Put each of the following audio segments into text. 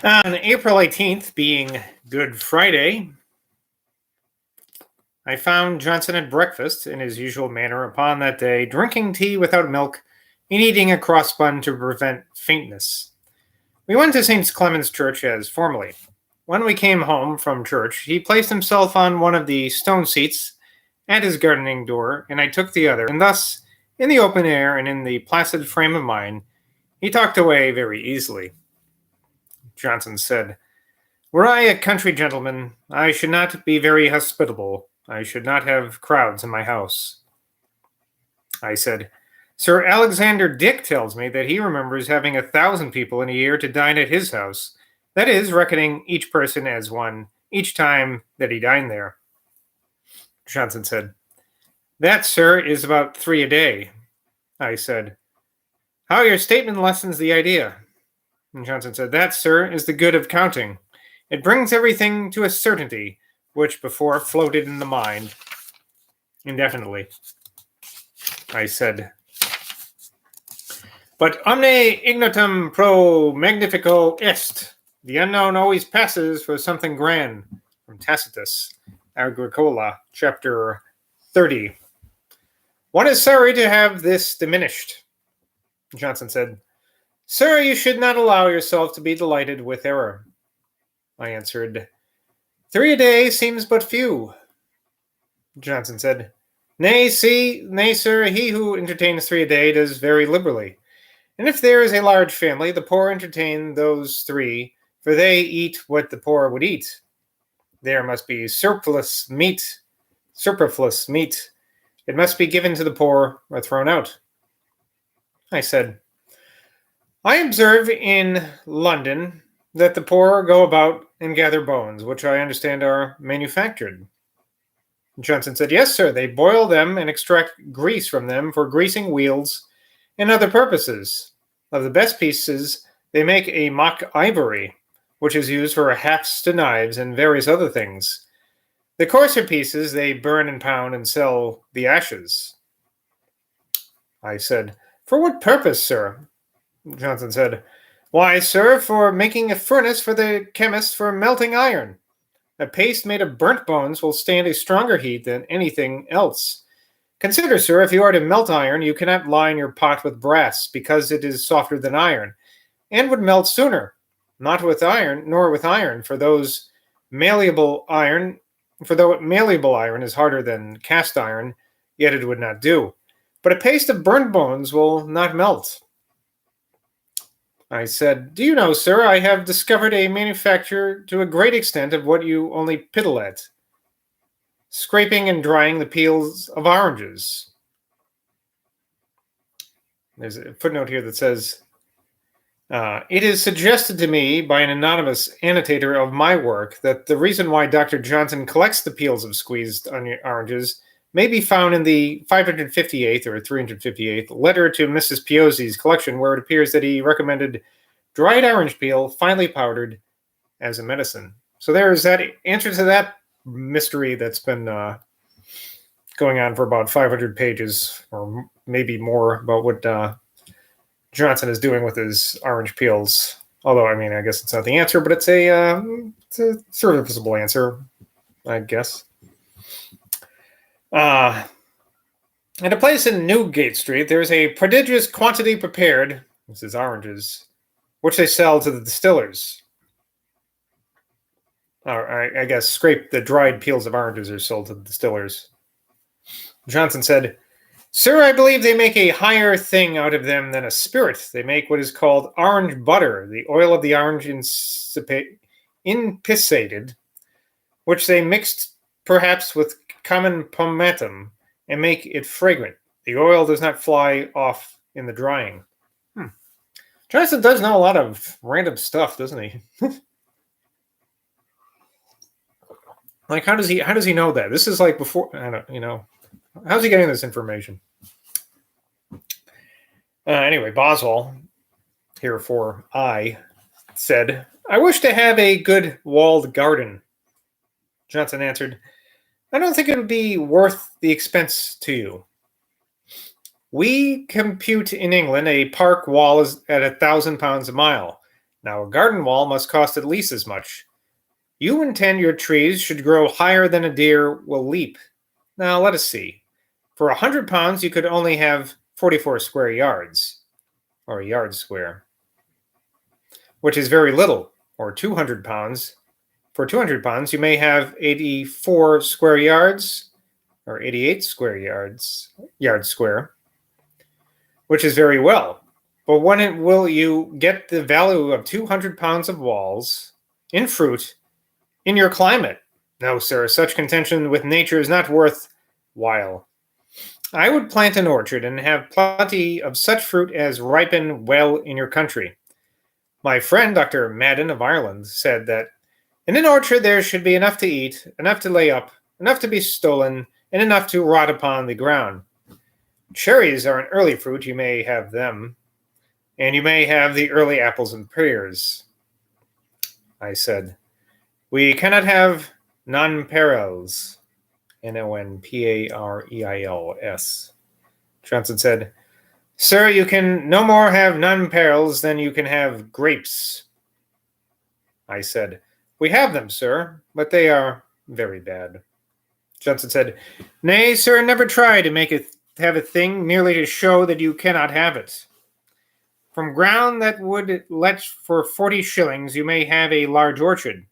On April 18th, being Good Friday, I found Johnson at breakfast in his usual manner upon that day, drinking tea without milk and eating a cross bun to prevent faintness. We went to St. Clement's Church as formerly. When we came home from church, he placed himself on one of the stone seats at his gardening door, and I took the other, and thus, in the open air and in the placid frame of mind, he talked away very easily. Johnson said, "Were I a country gentleman, I should not be very hospitable. I should not have crowds in my house." I said, "Sir Alexander Dick tells me that he remembers having 1,000 people in a year to dine at his house. That is, reckoning each person as one each time that he dined there." Johnson said, "That, sir, is about 3 a day." I said, "How your statement lessens the idea." And Johnson said, "That, sir, is the good of counting. It brings everything to a certainty, which before floated in the mind indefinitely." I said, "But omne ignotum pro magnifico est. The unknown always passes for something grand." From Tacitus, Agricola, chapter 30. "One is sorry to have this diminished." Johnson said, "Sir, you should not allow yourself to be delighted with error." I answered, 3 a day seems but few." Johnson said, Nay, sir, he who entertains 3 a day does very liberally. And if there is a large family, the poor entertain those 3, for they eat what the poor would eat. There must be superfluous meat. It must be given to the poor or thrown out." I said, "I observe in London that the poor go about and gather bones, which I understand are manufactured." Johnson said, "Yes, sir, they boil them and extract grease from them for greasing wheels and other purposes. Of the best pieces, they make a mock ivory, which is used for hafts to knives and various other things. The coarser pieces they burn and pound and sell the ashes." I said, "For what purpose, sir?" Johnson said, "Why, sir, for making a furnace for the chemist for melting iron. A paste made of burnt bones will stand a stronger heat than anything else. Consider, sir, if you are to melt iron, you cannot line your pot with brass, because it is softer than iron, and would melt sooner. Not with iron, nor with iron, for though malleable iron is harder than cast iron, yet it would not do. But a paste of burnt bones will not melt." I said, "Do you know, sir, I have discovered a manufacture to a great extent of what you only piddle at: scraping and drying the peels of oranges." There's a footnote here that says, "It is suggested to me by an anonymous annotator of my work that the reason why Dr. Johnson collects the peels of squeezed oranges may be found in the 558th or 358th letter to Mrs. Piozzi's collection, where it appears that he recommended dried orange peel, finely powdered, as a medicine." So there's that answer to that mystery that's been going on for about 500 pages, or maybe more, about what Johnson is doing with his orange peels. Although, I mean, I guess it's not the answer, but it's a serviceable answer, I guess. At a place in Newgate Street, there's a prodigious quantity prepared, this is oranges, which they sell to the distillers. I guess the dried peels of oranges are sold to the distillers. Johnson said, "Sir, I believe they make a higher thing out of them than a spirit. They make what is called orange butter, the oil of the orange inpiscated, which they mixed perhaps with common pomatum, and make it fragrant. The oil does not fly off in the drying." Johnson does know a lot of random stuff, doesn't he? Like, how does he know that? This is like before, I don't, how's he getting this information? Anyway, Boswell, herefore I, said, "I wish to have a good walled garden." Johnson answered, "I don't think it would be worth the expense to you. We compute in England a park wall is at £1,000 a mile. Now, a garden wall must cost at least as much. You intend your trees should grow higher than a deer will leap. Now, let us see. For 100 pounds, you could only have 44 square yards, or a yard square, which is very little, or 200 pounds. For 200 pounds, you may have 84 square yards, or 88 square yard square, which is very well. But when will you get the value of 200 pounds of walls in fruit in your climate? No, sir, such contention with nature is not worth while. I would plant an orchard and have plenty of such fruit as ripen well in your country. My friend Dr. Madden of Ireland said that in an orchard there should be enough to eat, enough to lay up, enough to be stolen, and enough to rot upon the ground. Cherries are an early fruit, you may have them, and you may have the early apples and pears. I said, we cannot have nonpareils, nonpareils. Johnson said, sir, you can no more have nonpareils than you can have grapes. I said, we have them, sir, but they are very bad. Johnson said, nay, sir, never try to have a thing merely to show that you cannot have it. From ground that would let for 40 shillings, you may have a large orchard.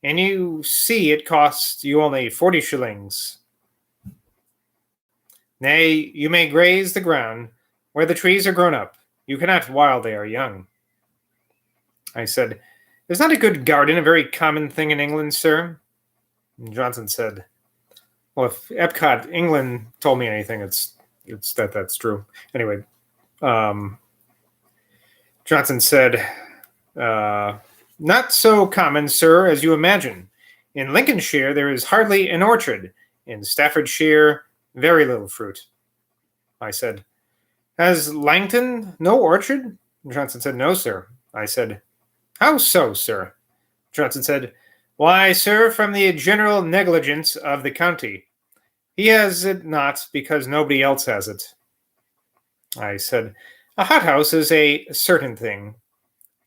And you see it costs you only 40 shillings. Nay, you may graze the ground where the trees are grown up. You cannot while they are young. I said, is not a good garden a very common thing in England, sir? And Johnson said, well, if Epcot, England, told me anything, it's that's true. Anyway, Johnson said, not so common, sir, as you imagine. In Lincolnshire, there is hardly an orchard. In Staffordshire, very little fruit. I said, has Langton no orchard? Johnson said, no, sir. I said, how so, sir? Johnson said, why, sir, from the general negligence of the county. He has it not because nobody else has it. I said, a hothouse is a certain thing.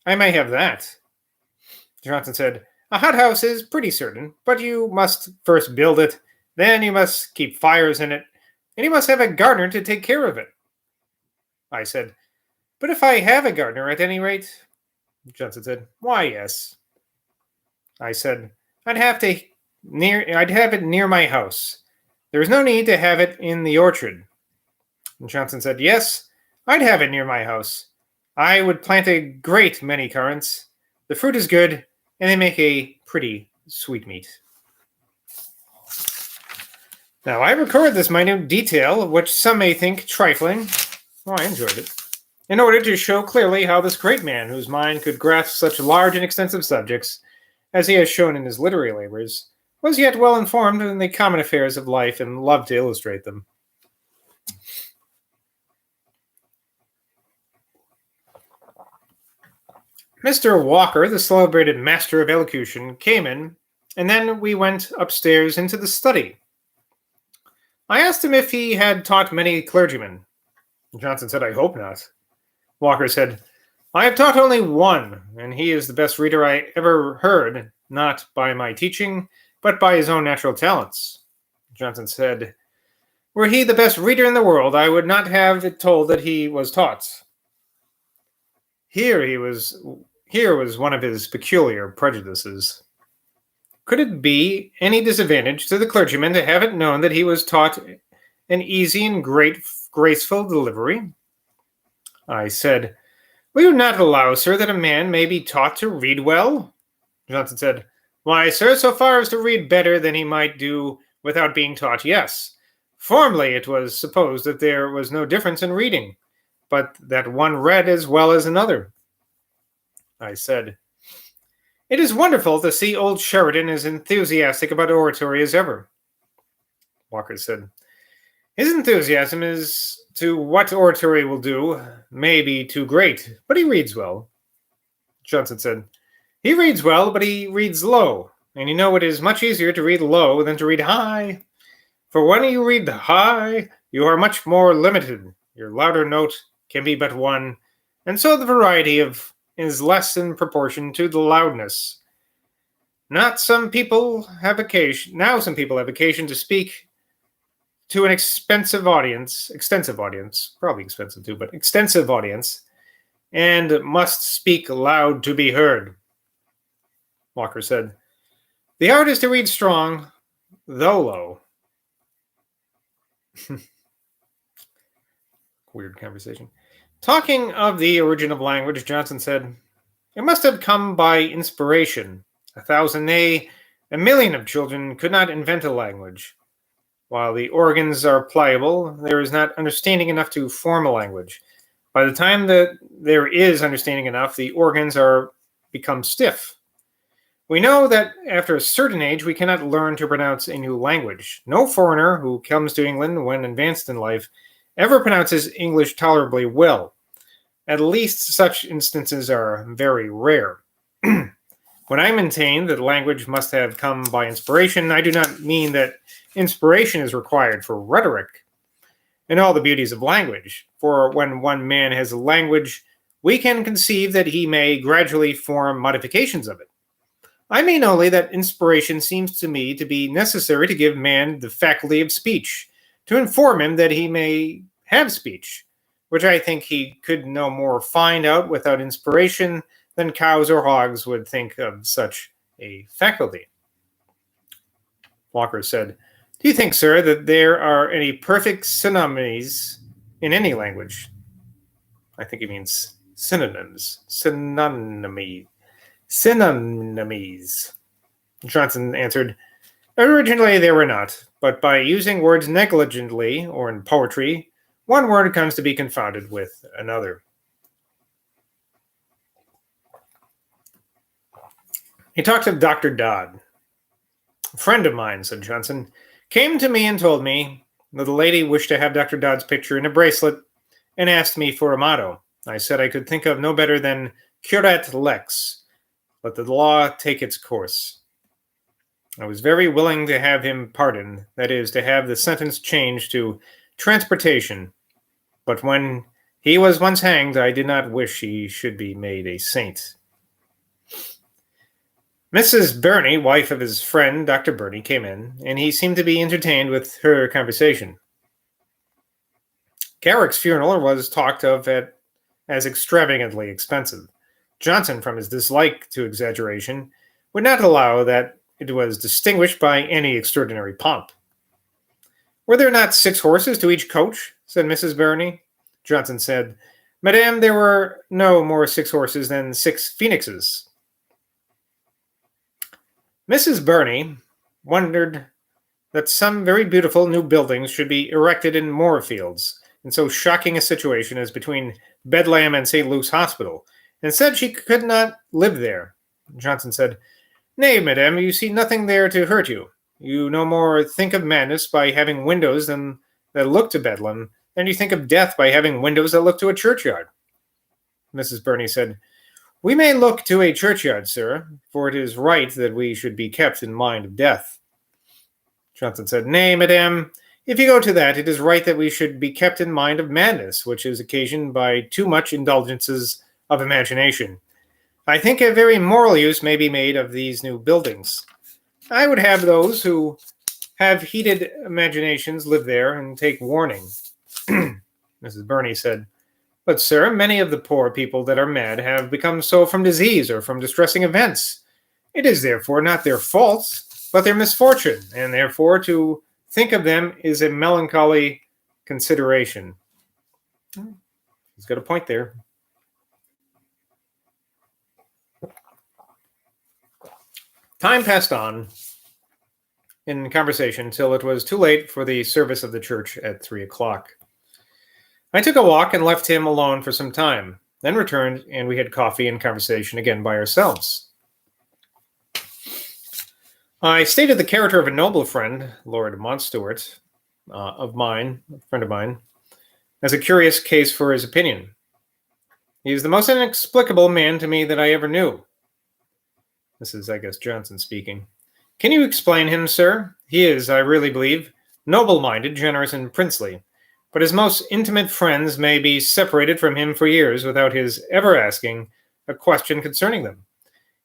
I may have that. Johnson said, a hothouse is pretty certain, but you must first build it, then you must keep fires in it, and you must have a gardener to take care of it. I said, but if I have a gardener at any rate? Johnson said, why, yes. I said, I'd have it near my house. There is no need to have it in the orchard. And Johnson said, yes, I'd have it near my house. I would plant a great many currants. The fruit is good, and they make a pretty sweetmeat. Now, I record this minute detail, which some may think trifling. Oh, I enjoyed it. In order to show clearly how this great man, whose mind could grasp such large and extensive subjects, as he has shown in his literary labors, was yet well informed in the common affairs of life and loved to illustrate them. Mr. Walker, the celebrated master of elocution, came in, and then we went upstairs into the study. I asked him if he had taught many clergymen. Johnson said, I hope not. Walker said, I have taught only one, and he is the best reader I ever heard, not by my teaching, but by his own natural talents. Johnson said, were he the best reader in the world, I would not have it told that he was taught. Here was one of his peculiar prejudices. Could it be any disadvantage to the clergyman to have it known that he was taught an easy and graceful delivery? I said, will you not allow, sir, that a man may be taught to read well? Johnson said, why, sir, so far as to read better than he might do without being taught, yes. Formerly it was supposed that there was no difference in reading, but that one read as well as another. I said, it is wonderful to see old Sheridan as enthusiastic about oratory as ever. Walker said, his enthusiasm as to what oratory will do may be too great, but he reads well. Johnson said, he reads well, but he reads low, and you know it is much easier to read low than to read high. For when you read high, you are much more limited. Your louder note can be but one, and so the variety of is less in proportion to the loudness. Now some people have occasion to speak to an extensive audience, probably expensive too, but extensive audience, and must speak loud to be heard. Walker said, "The art is to read strong, though low." Weird conversation. Talking of the origin of language, Johnson said, "It must have come by inspiration. 1,000, nay, 1,000,000 of children could not invent a language. While the organs are pliable, there is not understanding enough to form a language. By the time that there is understanding enough, the organs are become stiff. We know that after a certain age, we cannot learn to pronounce a new language. No foreigner who comes to England when advanced in life ever pronounces English tolerably well. At least such instances are very rare. When I maintain that language must have come by inspiration, I do not mean that inspiration is required for rhetoric and all the beauties of language. For when one man has a language, we can conceive that he may gradually form modifications of it. I mean only that inspiration seems to me to be necessary to give man the faculty of speech, to inform him that he may have speech, which I think he could no more find out without inspiration than cows or hogs would think of such a faculty." Walker said, "Do you think, sir, that there are any perfect synonyms in any language?" I think he means synonyms. Synonyms. Johnson answered, "Originally there were not, but by using words negligently, or in poetry, one word comes to be confounded with another." He talked of Dr. Dodd. "A friend of mine," said Johnson, "came to me and told me that the lady wished to have Dr. Dodd's picture in a bracelet and asked me for a motto. I said I could think of no better than curat lex, let the law take its course. I was very willing to have him pardoned, that is, to have the sentence changed to transportation, but when he was once hanged, I did not wish he should be made a saint." Mrs. Burney, wife of his friend Dr. Burney, came in, and he seemed to be entertained with her conversation. Garrick's funeral was talked of as extravagantly expensive. Johnson, from his dislike to exaggeration, would not allow that it was distinguished by any extraordinary pomp. "Were there not 6 horses to each coach?" said Mrs. Burney. Johnson said, "Madame, there were no more 6 horses than 6 phoenixes." Mrs. Burney wondered that some very beautiful new buildings should be erected in Moorfields, in so shocking a situation as between Bedlam and St. Luke's Hospital, and said she could not live there. Johnson said, "Nay, madame, you see nothing there to hurt you. You no more think of madness by having windows that look to Bedlam than you think of death by having windows that look to a churchyard." Mrs. Burney said, "We may look to a churchyard, sir, for it is right that we should be kept in mind of death." Johnson said, "Nay, madame, if you go to that, it is right that we should be kept in mind of madness, which is occasioned by too much indulgences of imagination. I think a very moral use may be made of these new buildings. I would have those who have heated imaginations live there and take warning." Mrs. Burney said, "But, sir, many of the poor people that are mad have become so from disease or from distressing events. It is therefore not their fault, but their misfortune, and therefore to think of them is a melancholy consideration." He's got a point there. Time passed on in conversation till it was too late for the service of the church at 3:00. I took a walk and left him alone for some time, then returned, and we had coffee and conversation again by ourselves. I stated the character of a noble friend, Lord Mountstuart, a friend of mine, as a curious case for his opinion. "He is the most inexplicable man to me that I ever knew." This is, I guess, Johnson speaking. "Can you explain him, sir? He is, I really believe, noble-minded, generous, and princely. But his most intimate friends may be separated from him for years without his ever asking a question concerning them.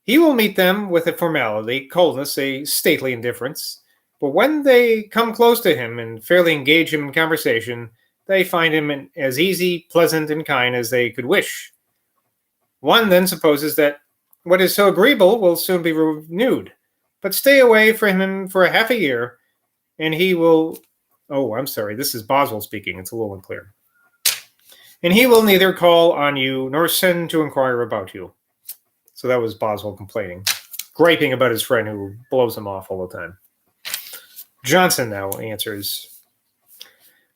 He will meet them with a formality, coldness, a stately indifference. But when they come close to him and fairly engage him in conversation, they find him as easy, pleasant, and kind as they could wish. One then supposes that what is so agreeable will soon be renewed, but stay away from him for half a year, and he will... Oh, I'm sorry, this is Boswell speaking. It's a little unclear. And he will neither call on you nor send to inquire about you. So that was Boswell complaining, griping about his friend who blows him off all the time. Johnson now answers,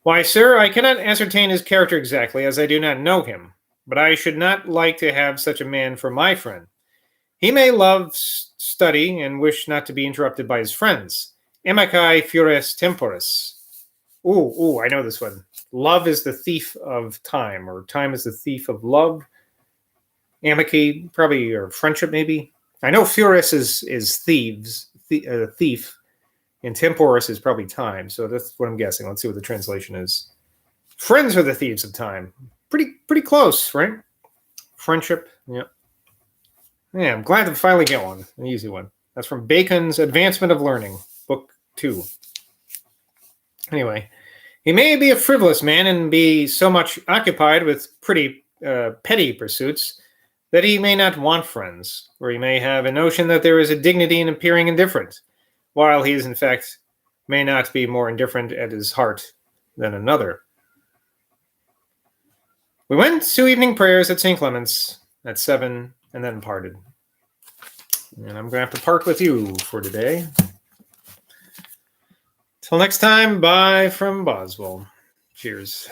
"Why, sir, I cannot ascertain his character exactly, as I do not know him, but I should not like to have such a man for my friend. He may love study and wish not to be interrupted by his friends. Amici fures temporis." Ooh, I know this one. Love is the thief of time, or time is the thief of love. Amici, probably, or friendship, maybe. I know fures is thief, and temporis is probably time, so that's what I'm guessing. Let's see what the translation is. Friends are the thieves of time. Pretty close, right? Friendship, yeah. Yeah, I'm glad to finally get one, an easy one. That's from Bacon's Advancement of Learning, Book 2. Anyway, he may be a frivolous man and be so much occupied with pretty petty pursuits that he may not want friends, or he may have a notion that there is a dignity in appearing indifferent, while he is, in fact, may not be more indifferent at his heart than another. We went to evening prayers at St. Clement's at 7 and then parted. And I'm going to have to part with you for today. Till next time, bye from Boswell. Cheers.